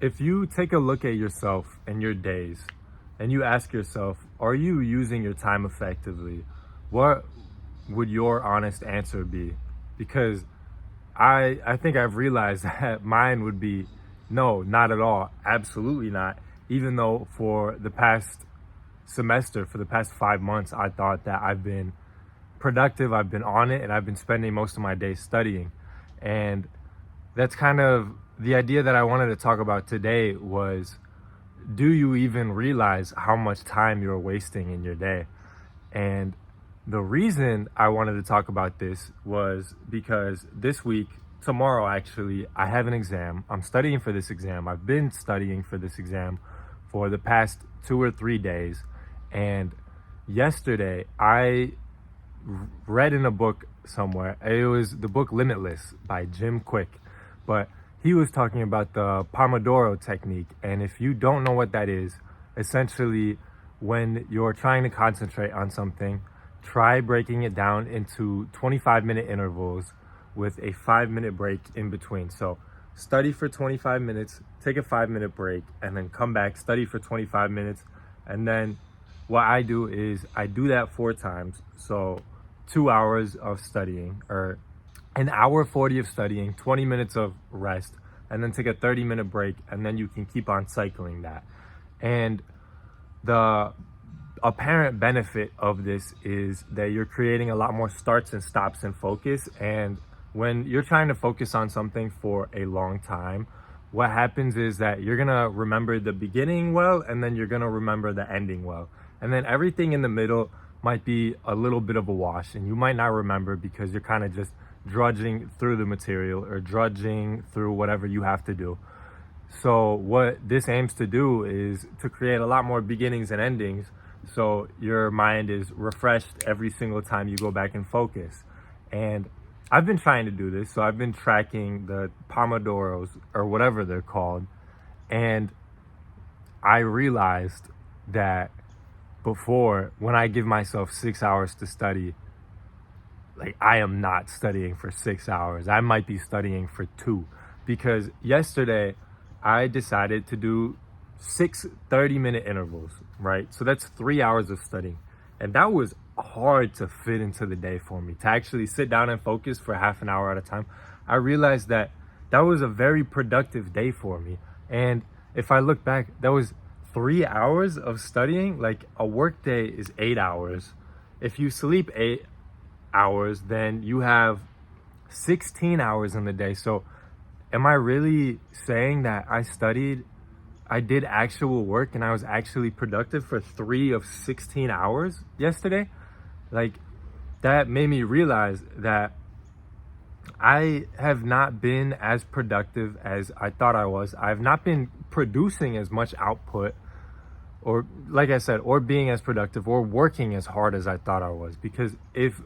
If you take a look at yourself and your days and you ask yourself, are you using your time effectively? What would your honest answer be? Because I think I've realized that mine would be no, not at all. Absolutely not. Even though for the past semester, for the past 5 months, I thought that I've been productive, I've been on it, and I've been spending most of my days studying. And that's kind of the idea that I wanted to talk about today was, do you even realize how much time you're wasting in your day? And the reason I wanted to talk about this was because this week, tomorrow actually, I have an exam. I'm studying for this exam. I've been studying for this exam for the past 2 or 3 days. And yesterday, I read in a book somewhere, it was the book Limitless by Jim Quick, but he was talking about the Pomodoro Technique. And if you don't know what that is, essentially when you're trying to concentrate on something, try breaking it down into 25-minute intervals with a 5-minute break in between. So study for 25 minutes, take a 5-minute break, and then come back, study for 25 minutes. And then what I do is I do that 4 times. So 2 hours of studying, or an hour 40 of studying, 20 minutes of rest, and then take a 30-minute break, and then you can keep on cycling that. And the apparent benefit of this is that you're creating a lot more starts and stops and focus. And when you're trying to focus on something for a long time, what happens is that you're gonna remember the beginning well, and then you're gonna remember the ending well. And then everything in the middle might be a little bit of a wash, and you might not remember because you're kind of just drudging through the material or drudging through whatever you have to do. So what this aims to do is to create a lot more beginnings and endings, so your mind is refreshed every single time you go back and focus. And I've been trying to do this, so I've been tracking the Pomodoros, or whatever they're called, and I realized that before, when I give myself 6 hours to study, like, I am not studying for 6 hours. I might be studying for 2, because yesterday I decided to do 6 30-minute intervals, right? So that's 3 hours of studying. And that was hard to fit into the day for me, to actually sit down and focus for half an hour at a time. I realized that that was a very productive day for me. And if I look back, that was 3 hours of studying. Like, a work day is 8 hours. If you sleep 8 hours, then you have 16 hours in the day. So am I really saying that I did actual work and I was actually productive for 3 of 16 hours yesterday? Like, that made me realize that I have not been as productive as I thought I was. I've not been producing as much output, or, like I said, or being as productive or working as hard as I thought I was. Because if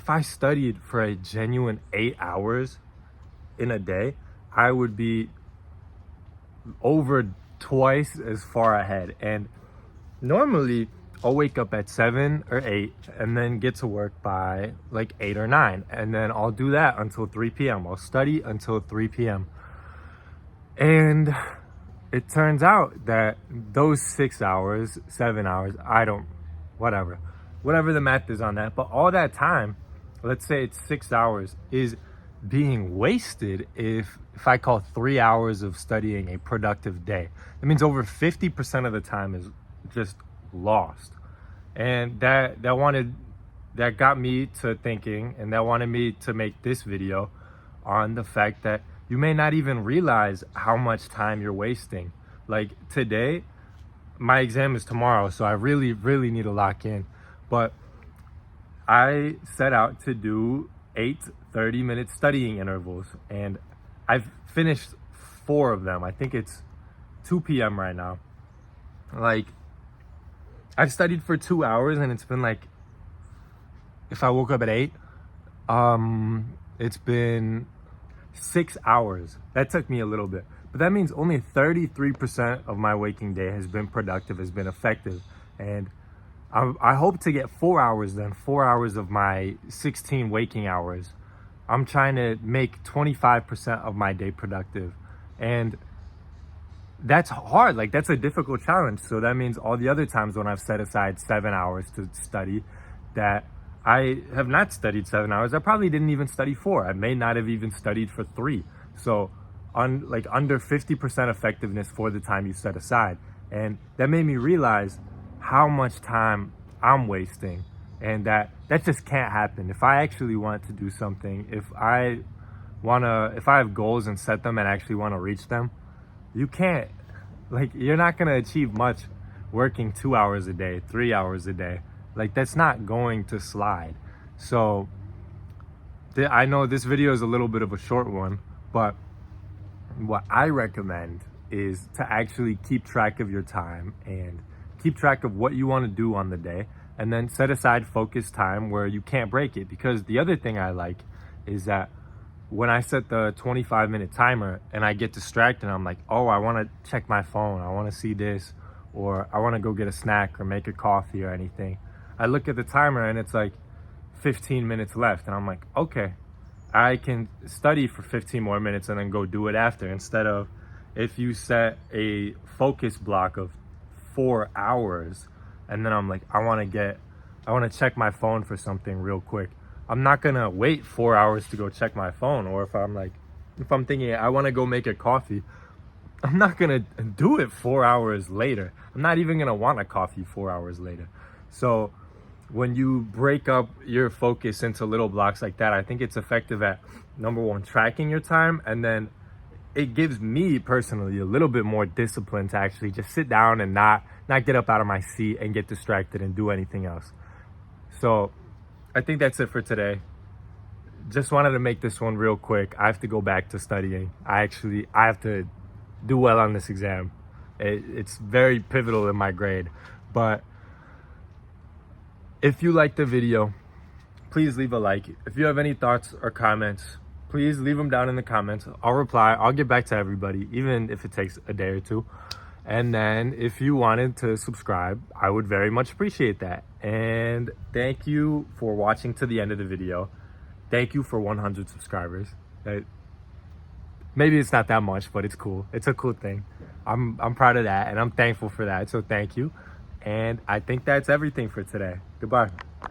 I studied for a genuine 8 hours in a day, I would be over twice as far ahead. And normally I'll wake up at 7 or 8 and then get to work by like 8 or 9. And then I'll do that until 3 p.m. I'll study until 3 p.m. And it turns out that those 6 hours, 7 hours, whatever the math is on that, but all that time, let's say it's 6 hours, is being wasted if I call 3 hours of studying a productive day. That means over 50% of the time is just lost. And that got me to thinking, and that wanted me to make this video on the fact that you may not even realize how much time you're wasting. Like, today, my exam is tomorrow, so I really, really need to lock in. But I set out to do 8 30-minute studying intervals, and I've finished 4 of them. I think it's 2 p.m. right now. Like, I've studied for 2 hours, and it's been like, if I woke up at 8, it's been 6 hours. That took me a little bit, but that means only 33% of my waking day has been productive, has been effective. And I hope to get 4 hours then, 4 hours of my 16 waking hours. I'm trying to make 25% of my day productive. And that's hard. Like, that's a difficult challenge. So that means all the other times when I've set aside 7 hours to study, that I have not studied 7 hours. I probably didn't even study 4. I may not have even studied for 3. So like under 50% effectiveness for the time you set aside. And that made me realize how much time I'm wasting, and that just can't happen. If I actually want to do something, if I have goals and set them and actually want to reach them, you can't, like, you're not going to achieve much working 2 hours a day, 3 hours a day. Like, that's not going to slide. So I know this video is a little bit of a short one, but what I recommend is to actually keep track of your time and keep track of what you want to do on the day, and then set aside focused time where you can't break it. Because the other thing I like is that when I set the 25-minute timer and I get distracted, I'm like, oh, I want to check my phone, I want to see this, or I want to go get a snack or make a coffee or anything. I look at the timer and it's like 15 minutes left, and I'm like, okay, I can study for 15 more minutes and then go do it after. Instead of, if you set a focus block of 4 hours and then I'm like, I want to check my phone for something real quick, I'm not gonna wait 4 hours to go check my phone. Or if I'm thinking I want to go make a coffee, I'm not gonna do it 4 hours later. I'm not even gonna want a coffee 4 hours later. So when you break up your focus into little blocks like that, I think it's effective at, number one, tracking your time, and then it gives me personally a little bit more discipline to actually just sit down and not get up out of my seat and get distracted and do anything else. So I think that's it for today. Just wanted to make this one real quick. I have to go back to studying. I have to do well on this exam. It's very pivotal in my grade. But if you liked the video, please leave a like. If you have any thoughts or comments, please leave them down in the comments. I'll reply. I'll get back to everybody, even if it takes a day or two. And then if you wanted to subscribe, I would very much appreciate that. And thank you for watching to the end of the video. Thank you for 100 subscribers. Maybe it's not that much, but it's cool. It's a cool thing. I'm proud of that, and I'm thankful for that. So thank you. And I think that's everything for today. Goodbye.